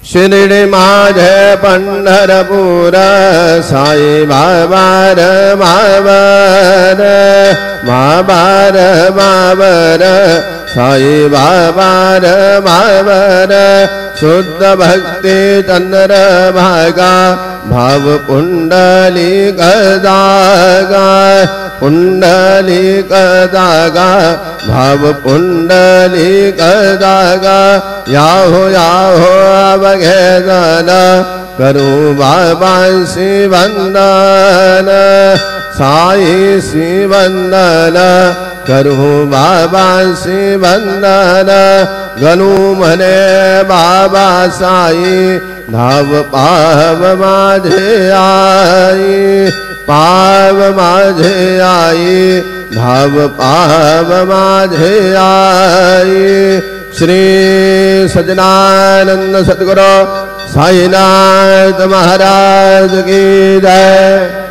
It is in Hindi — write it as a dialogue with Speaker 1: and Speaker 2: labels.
Speaker 1: शिर्डी माझे पंढरपूर साई बाबार मावर माबार मावर साई बाबार मावर शुद्ध भक्ति चंद्र भागा भाव पुंडलिक दागा पुंडलिक दागा भाव पुंडलिक दागा याहो याहो अवघेदन करूं बाबा सी वंदन साई सी वंदन करूं बाबा सी वंदन गणू मने बाबा साई धाव पाव माझे आई पाव माझे आई धाव पाव माझे आई। श्री सज्जनानंद सद्गुरु साईनाथ महाराज की जय।